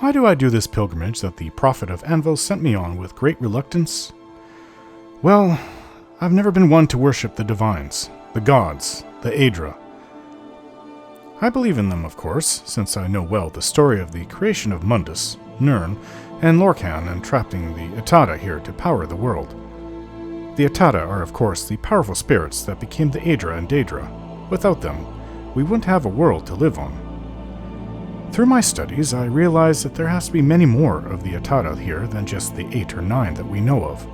Why do I do this pilgrimage that the Prophet of Anvil sent me on with great reluctance? Well, I've never been one to worship the divines, the gods, the Aedra. I believe in them, of course, since I know well the story of the creation of Mundus, Nirn, and Lorcan entrapping the Atada here to power the world. The Atada are, of course, the powerful spirits that became the Aedra and Daedra. Without them, we wouldn't have a world to live on. Through my studies, I realized that there has to be many more of the Atada here than just the 8 or 9 that we know of.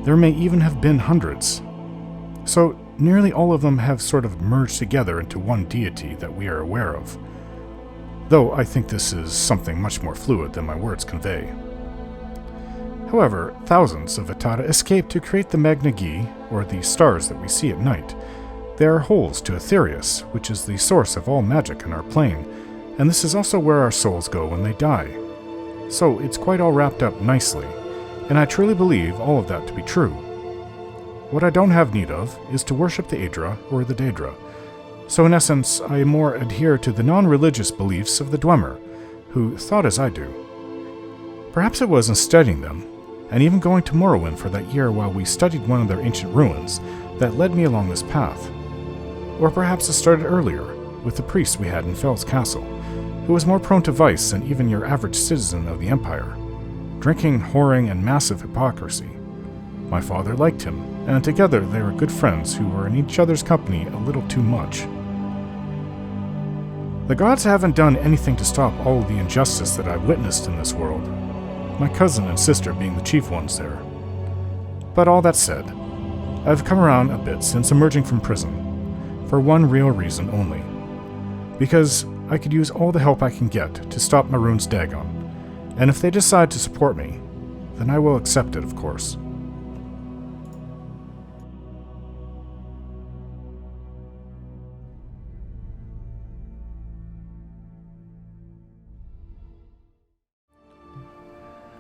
There may even have been hundreds. So, nearly all of them have sort of merged together into one deity that we are aware of. Though I think this is something much more fluid than my words convey. However, thousands of Atada escape to create the Magna Gi, or the stars that we see at night. They are holes to Aetherius, which is the source of all magic in our plane, and this is also where our souls go when they die. So it's quite all wrapped up nicely, and I truly believe all of that to be true. What I don't have need of is to worship the Aedra or the Daedra, so in essence I more adhere to the non-religious beliefs of the Dwemer, who thought as I do. Perhaps it was in studying them, and even going to Morrowind for that year while we studied one of their ancient ruins, that led me along this path. Or perhaps it started earlier, with the priest we had in Fel's Castle, who was more prone to vice than even your average citizen of the Empire. Drinking, whoring, and massive hypocrisy. My father liked him, and together they were good friends who were in each other's company a little too much. The gods haven't done anything to stop all of the injustice that I've witnessed in this world, my cousin and sister being the chief ones there. But all that said, I've come around a bit since emerging from prison, for one real reason only. Because I could use all the help I can get to stop Maroon's Dagon, and if they decide to support me, then I will accept it, of course.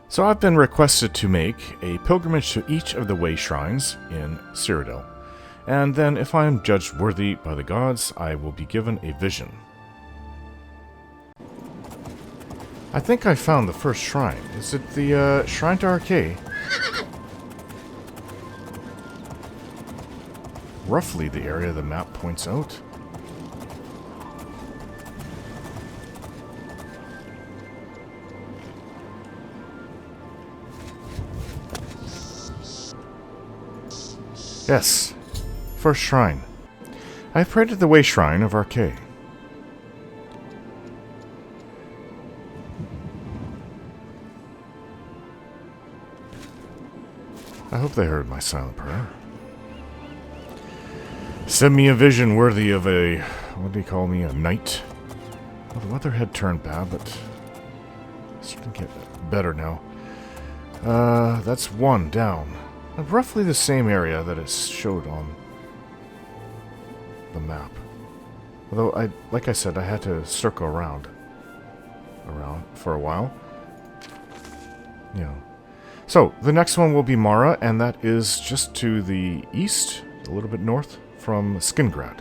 So I've been requested to make a pilgrimage to each of the way shrines in Cyrodiil, and then if I am judged worthy by the gods, I will be given a vision. I think I found the first shrine. Is it the Shrine to Arcade? Roughly the area the map points out. Yes, first shrine. I have prayed at the Way Shrine of Arcade. I hope they heard my silent prayer. Send me a vision worthy of a, what do you call me, a knight? Well, the weather had turned bad, but it's starting to get better now. That's one down. Roughly the same area that it showed on the map. Although, like I said, I had to circle around for a while. Yeah. So, the next one will be Mara, and that is just to the east, a little bit north, from Skingrad.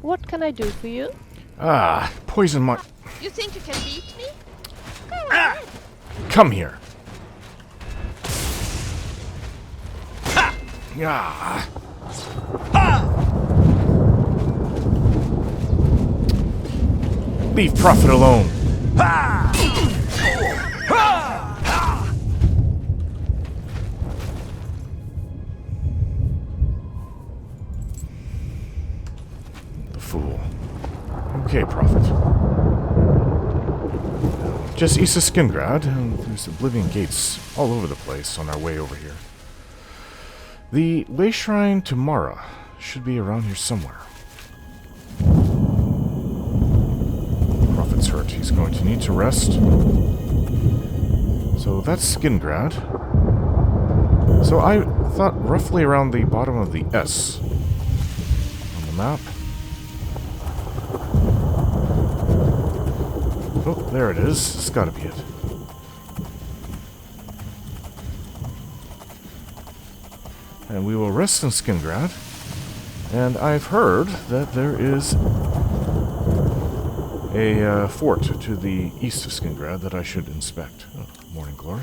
What can I do for you? Ah, poison my... You think you can beat me? Come here. Ah. Leave Prophet alone. The fool. Okay, Prophet. Just east of Skingrad, and there's Oblivion Gates all over the place on our way over here. The Way Shrine to Mara should be around here somewhere. Prophet's hurt. He's going to need to rest. So that's Skingrad. So I thought roughly around the bottom of the S on the map. Oh, there it is. It's gotta be it. And we will rest in Skingrad. And I've heard that there is a fort to the east of Skingrad that I should inspect. Oh, morning glory.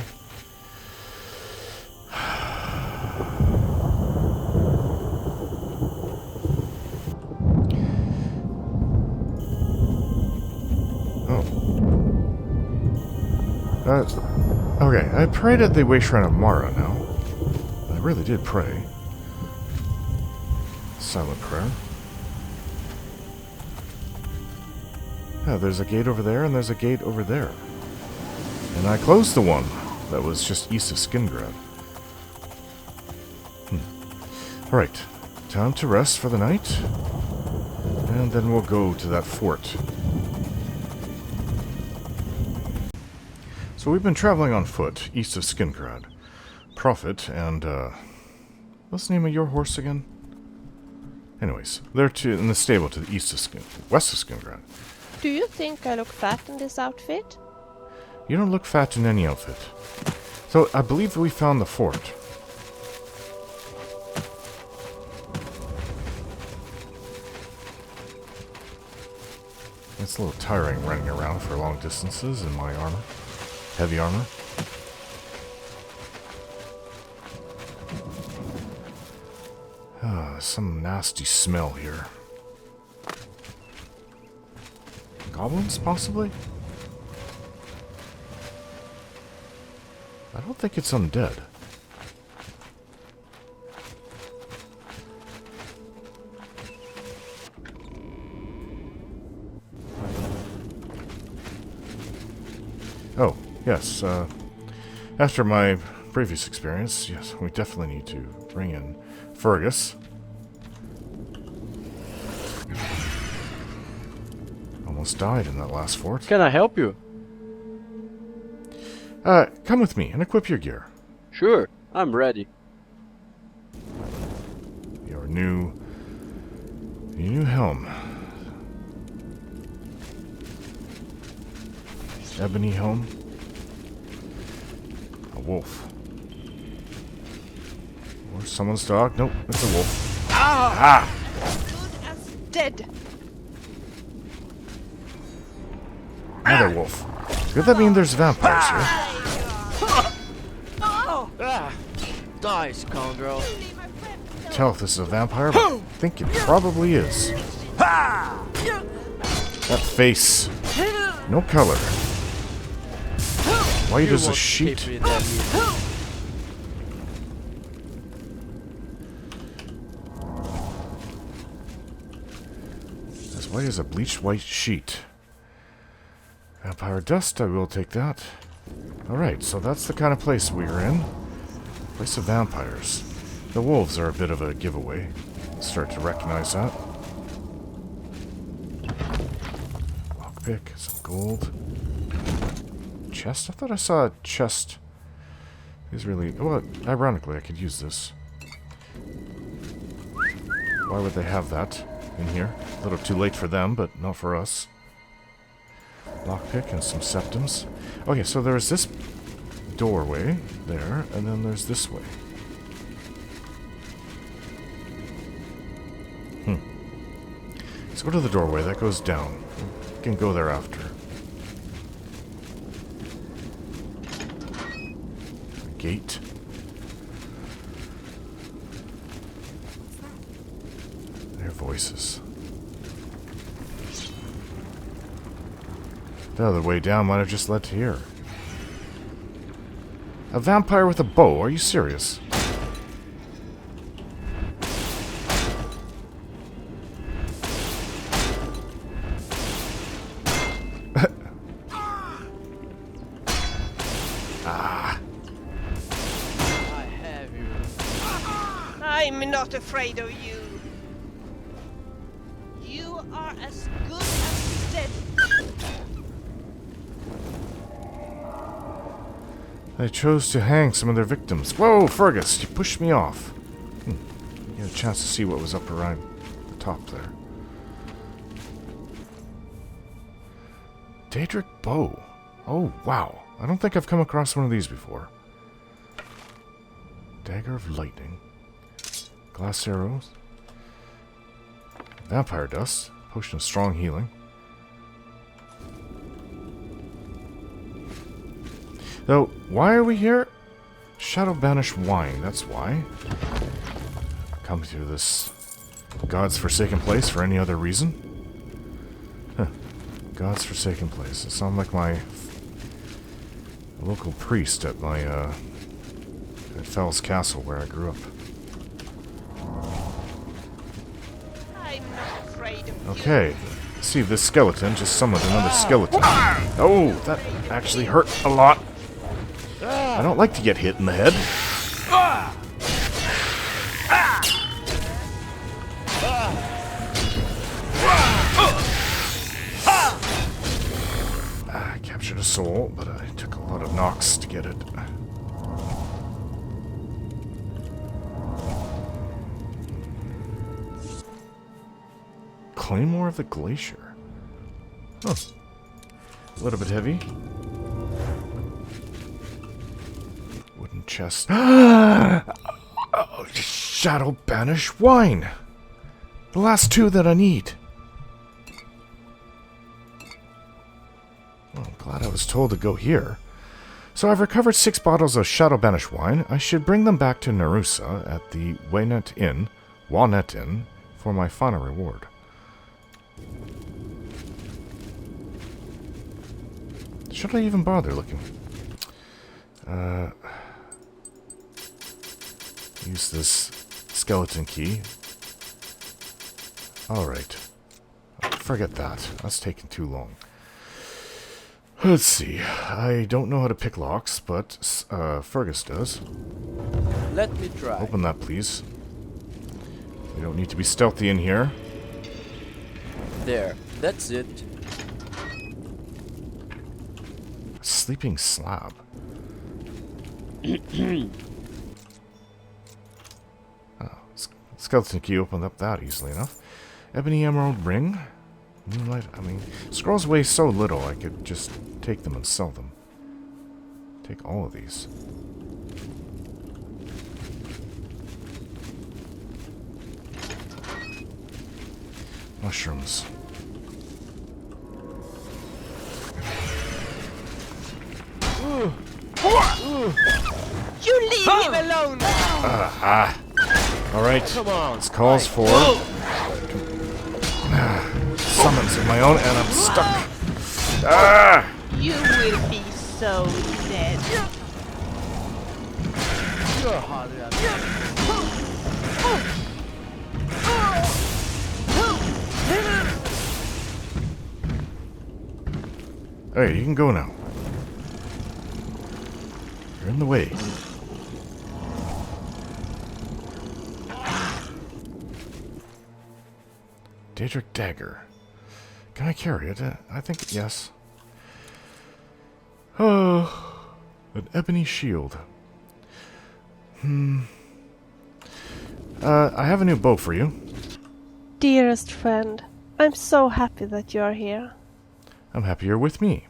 Okay, I prayed at the Way Shrine of Mara now. I really did pray. Silent prayer. Yeah, there's a gate over there, and there's a gate over there. And I closed the one that was just east of Skingrad. Alright, time to rest for the night. And then we'll go to that fort. So we've been traveling on foot, east of Skingrad. Prophet and, what's the name of your horse again? Anyways, they're in the stable to the west of Skingrad. Do you think I look fat in this outfit? You don't look fat in any outfit. So, I believe we found the fort. It's a little tiring running around for long distances in my armor. Heavy armor. Some nasty smell here. Goblins, possibly? I don't think it's undead. Oh, yes, after my previous experience, yes, we definitely need to bring in Fergus. Almost died in that last fort. Can I help you? Come with me and equip your gear. Sure, I'm ready. Your new helm. Ebony helm. A wolf. Or someone's dog. Nope, it's a wolf. Ah! As good as dead. Another wolf. Could that mean there's vampires here? Die, scoundrel. Tell if this is a vampire, but I think it probably is. That face. No color. White as a sheet. As white as a bleached white sheet. Vampire dust, I will take that. Alright, so that's the kind of place we're in. Place of vampires. The wolves are a bit of a giveaway. Start to recognize that. Lockpick, some gold. Chest? I thought I saw a chest. Is really... Well, ironically, I could use this. Why would they have that in here? A little too late for them, but not for us. Lockpick and some septums. Okay, so there's this doorway there, and then there's this way. Let's go to the doorway. That goes down. We can go there after. A gate. Their voices. The other way down might have just led to here. A vampire with a bow? Are you serious? I have you. I'm not afraid of you. You are as good as dead. They chose to hang some of their victims. Whoa, Fergus, you pushed me off. You had a chance to see what was up around the top there. Daedric bow. Oh, wow. I don't think I've come across one of these before. Dagger of lightning. Glass arrows. Vampire dust. Potion of strong healing. Though, why are we here? Shadowbanish Wine, that's why. Come to this God's forsaken place for any other reason? Huh. God's forsaken place. It sounds like my local priest at my, at Fell's Castle where I grew up. I'm not afraid of Okay. See, this skeleton just summoned another skeleton. Oh, that actually hurt a lot. I don't like to get hit in the head. I captured a soul, but I took a lot of knocks to get it. Claymore of the Glacier. Huh. A little bit heavy. Wooden chest. Shadowbanish Wine! The last two that I need. Well, I'm glad I was told to go here. So I've recovered 6 bottles of Shadowbanish Wine. I should bring them back to Nerussa at the Walnut Inn, for my final reward. Should I even bother looking? Use this skeleton key. Alright. Forget that. That's taking too long. Let's see. I don't know how to pick locks, but Fergus does. Let me try. Open that, please. We don't need to be stealthy in here. There. That's it. Sleeping slab. Skeleton key opened up that easily enough. Ebony emerald ring. Moonlight. I mean, scrolls weigh so little I could just take them and sell them. Take all of these. Mushrooms. You leave him alone! Alright. Come on. This calls for summons of my own, and I'm stuck. You will be so dead. You're harder than Hey, you can go now. You're in the way. Daedric dagger. Can I carry it? I think yes. Oh, an ebony shield. I have a new bow for you. Dearest friend, I'm so happy that you are here. I'm happy you're with me.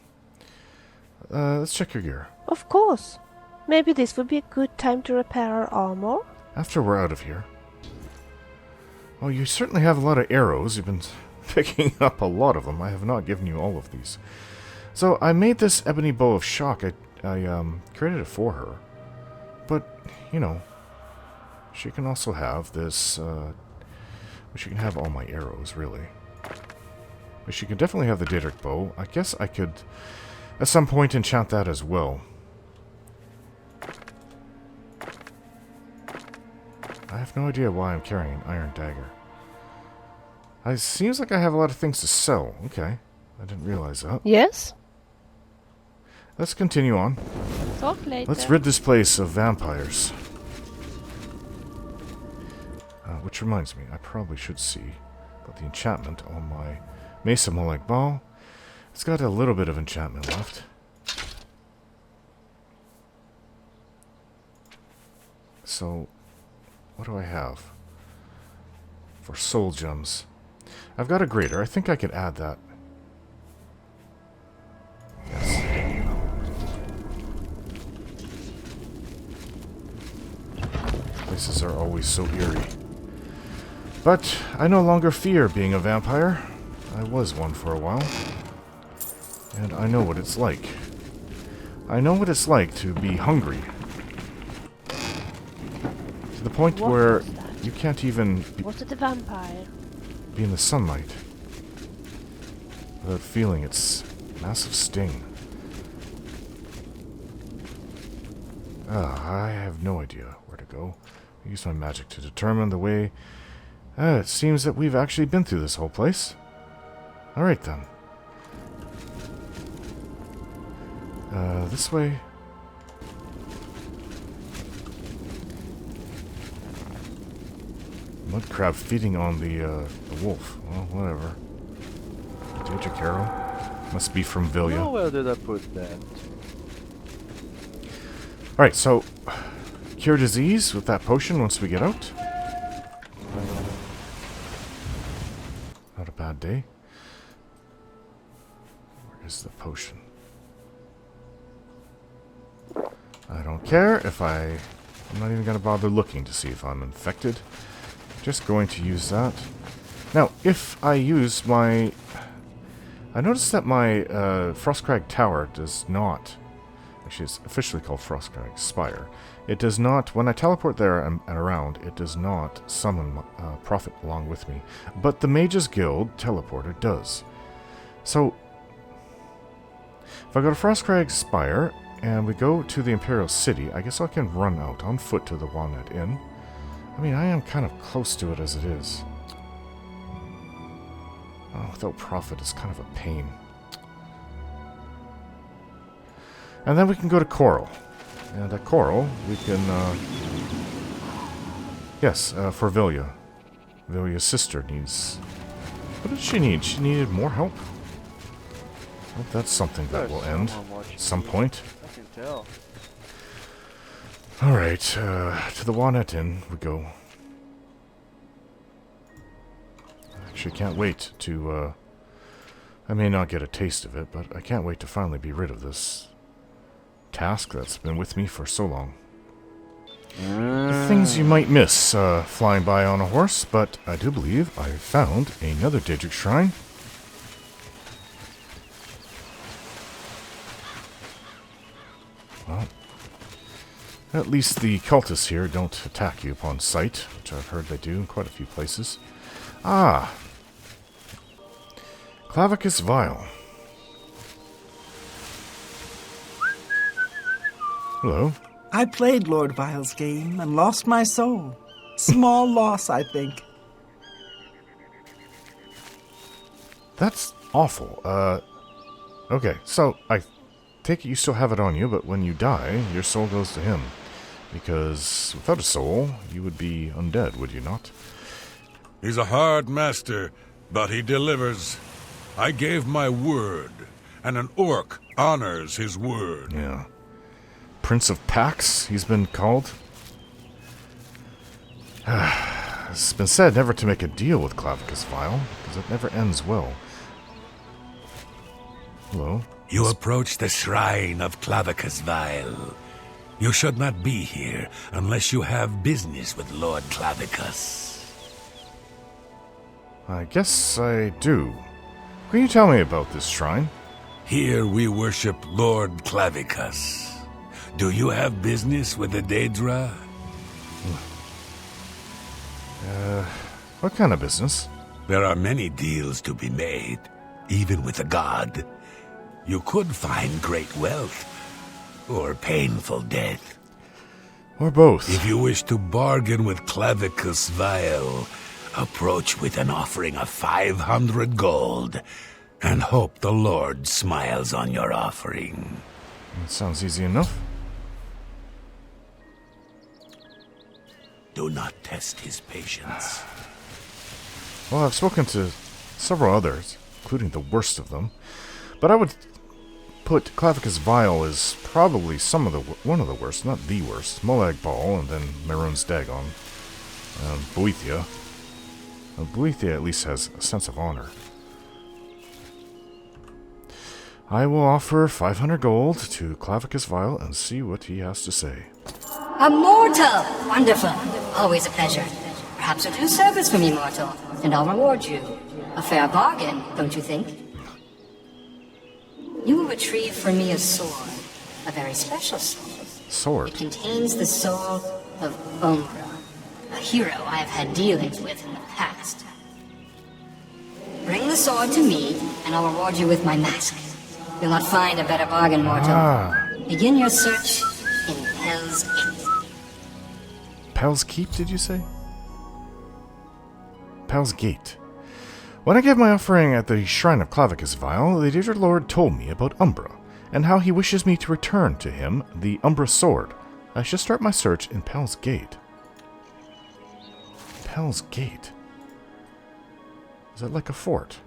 Let's check your gear. Of course. Maybe this would be a good time to repair our armor? After we're out of here. Well, you certainly have a lot of arrows. You've been picking up a lot of them. I have not given you all of these. So, I made this ebony bow of shock. I created it for her. But, you know, she can also have this, she can have all my arrows, really. But she can definitely have the Daedric bow. I guess I could, at some point, enchant that as well. I have no idea why I'm carrying an iron dagger. It seems like I have a lot of things to sell. Okay. I didn't realize that. Yes? Let's continue on. Talk later. Let's rid this place of vampires. Which reminds me, I probably should see about the enchantment on my Mesa Molek Ball. It's got a little bit of enchantment left. So, what do I have for soul gems? I've got a grater. I think I could add that. Yes. Places are always so eerie. But I no longer fear being a vampire. I was one for a while. And I know what it's like. I know what it's like to be hungry. To the point What where was that? you can't even Was it a vampire? be in the sunlight without feeling its massive sting. I have no idea where to go. I use my magic to determine the way. It seems that we've actually been through this whole place. Alright then. This way. Mud crab feeding on the wolf. Well, whatever. Daedric arrow. Must be from Villia. Now where did I put that? Alright, so cure disease with that potion once we get out. Not a bad day. Where is the potion? I don't care if I'm not even going to bother looking to see if I'm infected. Just going to use that. Now, if I use my... I noticed that my Frostcrag Tower does not... Actually, it's officially called Frostcrag Spire. It does not... When I teleport there and around, it does not summon Prophet along with me. But the Mages Guild teleporter does. So, if I go to Frostcrag Spire... and we go to the Imperial City, I guess I can run out on foot to the Walnut Inn. I mean, I am kind of close to it as it is. Oh, without Prophet is kind of a pain. And then we can go to Coral. And at Coral, we can... Yes, for Villia. Villia's sister needs... What did she need? She needed more help? Well, that's something that will end at some point. I can tell. Alright, to the Walnut Inn we go. Actually, can't wait to, I may not get a taste of it, but I can't wait to finally be rid of this task that's been with me for so long. The things you might miss, flying by on a horse, but I do believe I found another Daedric Shrine. Well, at least the cultists here don't attack you upon sight, which I've heard they do in quite a few places. Ah! Clavicus Vile. Hello. I played Lord Vile's game and lost my soul. Small loss, I think. That's awful. Okay, so I take it you still have it on you, but when you die, your soul goes to him. Because without a soul, you would be undead, would you not? He's a hard master, but he delivers. I gave my word, and an orc honors his word. Yeah. Prince of Pax, he's been called. It's been said never to make a deal with Clavicus Vile, because it never ends well. Hello. You approach the shrine of Clavicus Vile. You should not be here unless you have business with Lord Clavicus. I guess I do. Can you tell me about this shrine? Here we worship Lord Clavicus. Do you have business with the Daedra? What kind of business? There are many deals to be made, even with a god. You could find great wealth, or painful death. Or both. If you wish to bargain with Clavicus Vile, approach with an offering of 500 gold, and hope the Lord smiles on your offering. That sounds easy enough. Do not test his patience. Well, I've spoken to several others, including the worst of them, but I would put Clavicus Vile as probably one of the worst, not the worst. Molag Bal, and then Mehrunes Dagon, Boethia. Boethia at least has a sense of honor. I will offer 500 gold to Clavicus Vile and see what he has to say. A mortal! Wonderful. Always a pleasure. Perhaps you'll do a service for me, mortal, and I'll reward you. A fair bargain, don't you think? You will retrieve for me a sword, a very special sword. Sword? It contains the soul of Umbra, a hero I have had dealings with in the past. Bring the sword to me, and I'll reward you with my mask. You'll not find a better bargain, mortal. Begin your search in Hell's Gate. Pel's Keep, did you say? Pel's Gate. When I gave my offering at the shrine of Clavicus Vile, the dear Lord told me about Umbra, and how he wishes me to return to him the Umbra sword. I should start my search in Pel's Gate. Pel's Gate? Is that like a fort?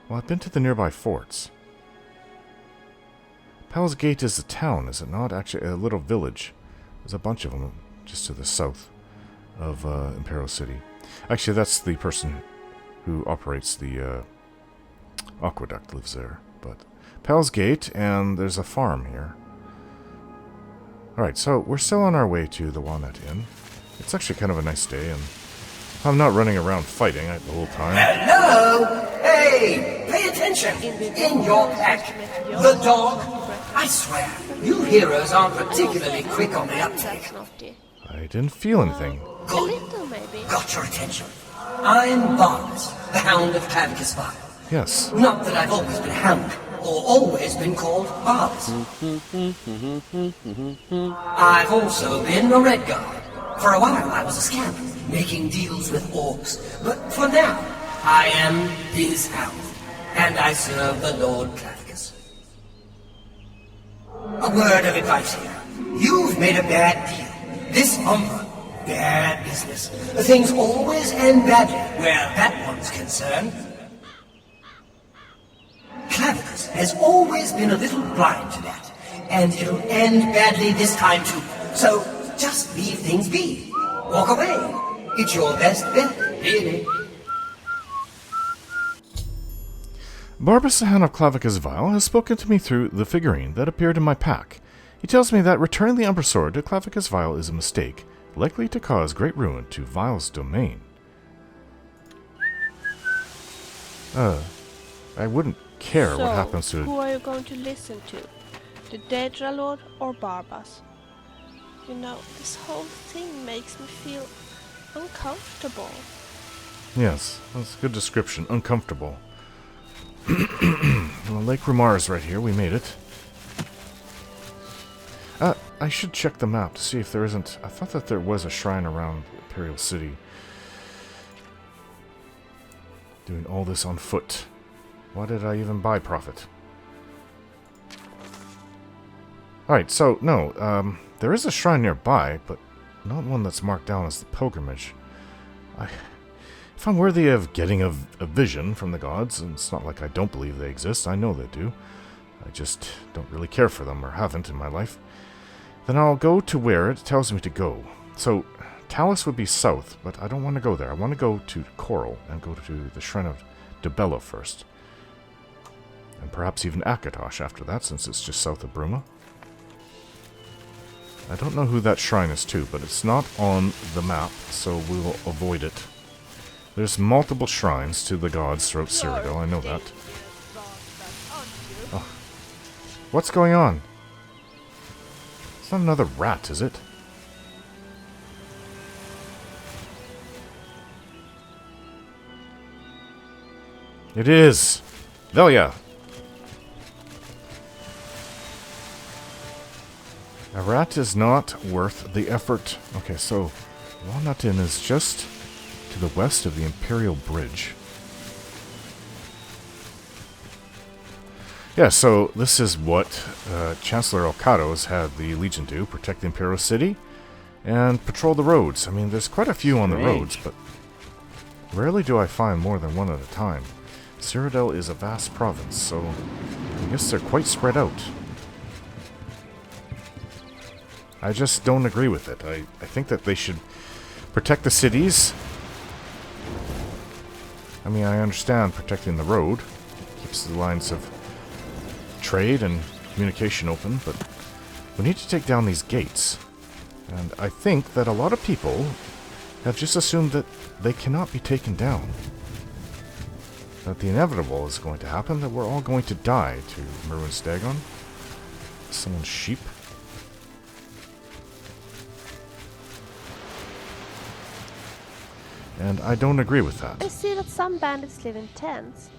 Well, I've been to the nearby forts. Pel's Gate is a town, is it not? Actually, a little village. There's a bunch of them just to the south of Imperial City. Actually, that's the person who operates the aqueduct lives there. But Pel's Gate, and there's a farm here. Alright, so we're still on our way to the Walnut Inn. It's actually kind of a nice day, and I'm not running around fighting the whole time. Hello! Hey! Pay attention! In your pack, the dog. I swear, you heroes aren't particularly quick on the uptake. I didn't feel anything. A little, maybe. Got your attention. I'm Barnes, the Hound of Clavicus Vile. Yes. Not that I've always been Hound, or always been called Barnes. I've also been a Red Guard. For a while I was a scamp, making deals with orcs. But for now, I am his Hound, and I serve the Lord Clavicus. A word of advice here. You've made a bad deal. This Umbra, bad business. Things always end badly where that one's concerned. Clavicus has always been a little blind to that, and it'll end badly this time too. So just leave things be. Walk away. It's your best bet, really. Barbas, the Hound of Clavicus Vile, has spoken to me through the figurine that appeared in my pack. He tells me that returning the Umbra Sword to Clavicus Vile is a mistake, likely to cause great ruin to Vile's domain. I wouldn't care what happens to it. Who are you going to listen to? The Daedra Lord or Barbas? You know, this whole thing makes me feel uncomfortable. Yes, that's a good description. Uncomfortable. Well, Lake Rumar is right here. We made it. I should check the map to see if there isn't... I thought that there was a shrine around Imperial City. Doing all this on foot. Why did I even buy Prophet? Alright, so, no, there is a shrine nearby, but not one that's marked down as the pilgrimage. If I'm worthy of getting a vision from the gods, and it's not like I don't believe they exist, I know they do. I just don't really care for them, or haven't in my life. Then I'll go to where it tells me to go. So, Talus would be south, but I don't want to go there. I want to go to Coral, and go to the Shrine of Debella first. And perhaps even Akatosh after that, since it's just south of Bruma. I don't know who that shrine is to, but it's not on the map, so we will avoid it. There's multiple shrines to the gods throughout Cyrodiil, I know that. Oh. What's going on? It's not another rat, is it? It is! Velia! A rat is not worth the effort. Okay, so Walnut Inn is just to the west of the Imperial Bridge. Yeah, so this is what Chancellor Elkados had the Legion do, protect the Imperial City and patrol the roads. I mean, there's quite a few on the roads, but rarely do I find more than one at a time. Cyrodiil is a vast province, so I guess they're quite spread out. I just don't agree with it. I think that they should protect the cities. I mean, I understand protecting the road. Keeps the lines of trade and communication open, but we need to take down these gates. And I think that a lot of people have just assumed that they cannot be taken down. That the inevitable is going to happen, that we're all going to die to Maroon Stagon. someone's sheep. And I don't agree with that. I see that some bandits live in tents.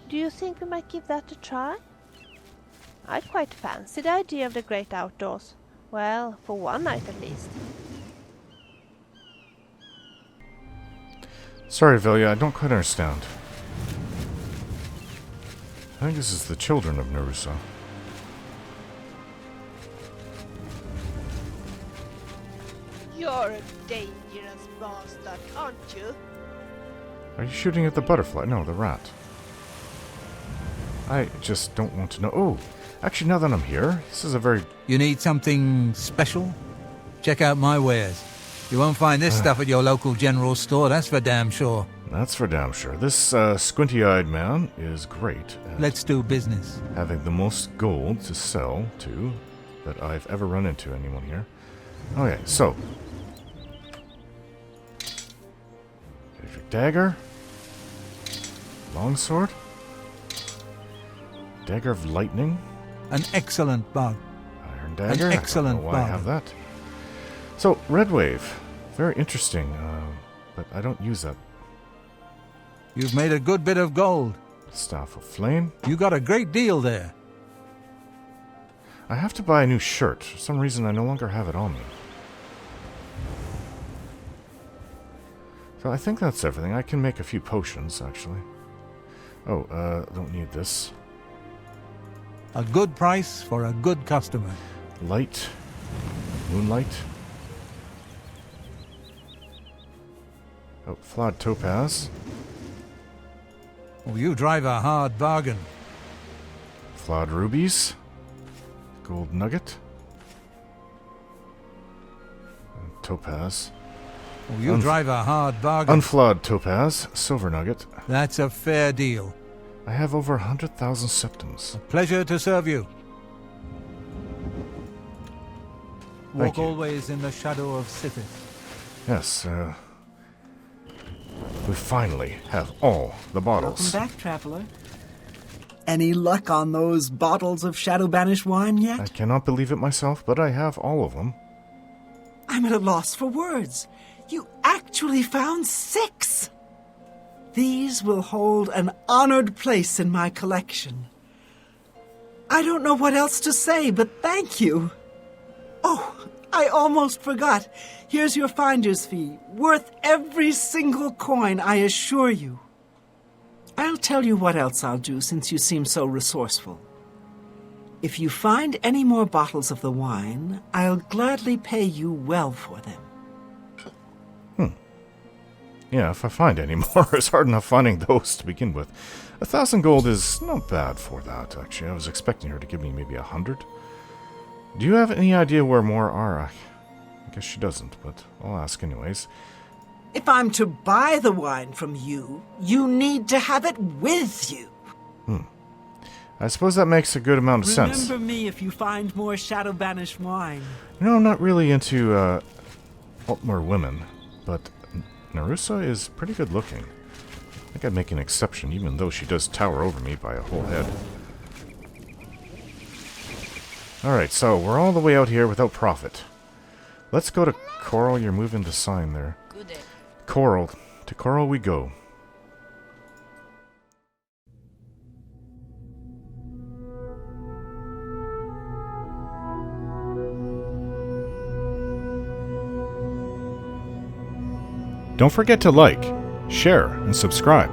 Do you think we might give that a try? I quite fancy the idea of the great outdoors. Well, for one night at least. Sorry, Velia, I don't quite understand. I think this is the children of Nerussa. You're a dangerous bastard, aren't you? Are you shooting at the butterfly? No, the rat. I just don't want to know. Oh, actually, now that I'm here, this is a very... You need something special? Check out my wares. You won't find this stuff at your local general store, that's for damn sure. That's for damn sure. This squinty-eyed man is great at Let's do business. having the most gold to sell to that I've ever run into anyone here. Okay, so... There's your dagger. Longsword. Dagger of lightning. An excellent bug. Iron dagger. excellent I don't know why I have that. So, red wave. Very interesting, but I don't use that. You've made a good bit of gold. Staff of flame. You got a great deal there. I have to buy a new shirt. For some reason, I no longer have it on me. So I think that's everything. I can make a few potions, actually. Oh, don't need this. A good price for a good customer. Light. Moonlight. Oh, flawed topaz. Oh, you drive a hard bargain. Flawed rubies. Gold nugget. And topaz. Oh, you drive a hard bargain. Unflawed topaz. Silver nugget. That's a fair deal. I have over 100,000 septums. Pleasure to serve you. Thank Walk you. always in the shadow of Sithis. Yes, we finally have all the bottles. Welcome back, traveler. Any luck on those bottles of Shadowbanish wine yet? I cannot believe it myself, but I have all of them. I'm at a loss for words. You actually found 6! These will hold an honored place in my collection. I don't know what else to say, but thank you. Oh, I almost forgot. Here's your finder's fee, worth every single coin, I assure you. I'll tell you what else I'll do, since you seem so resourceful. If you find any more bottles of the wine, I'll gladly pay you well for them. Yeah, if I find any more, it's hard enough finding those to begin with. 1,000 gold is not bad for that, actually. I was expecting her to give me maybe 100. Do you have any idea where more are? I guess she doesn't, but I'll ask anyways. If I'm to buy the wine from you, you need to have it with you. I suppose that makes a good amount of sense. Remember me if you find more Shadowbanish wine. You know, I'm not really into more women, but Nerussa is pretty good looking. I think I'd make an exception, even though she does tower over me by a whole head. Alright, so we're all the way out here without profit. Let's go to Coral. You're moving the sign there. Good day. Coral. To Coral we go. Don't forget to like, share, and subscribe.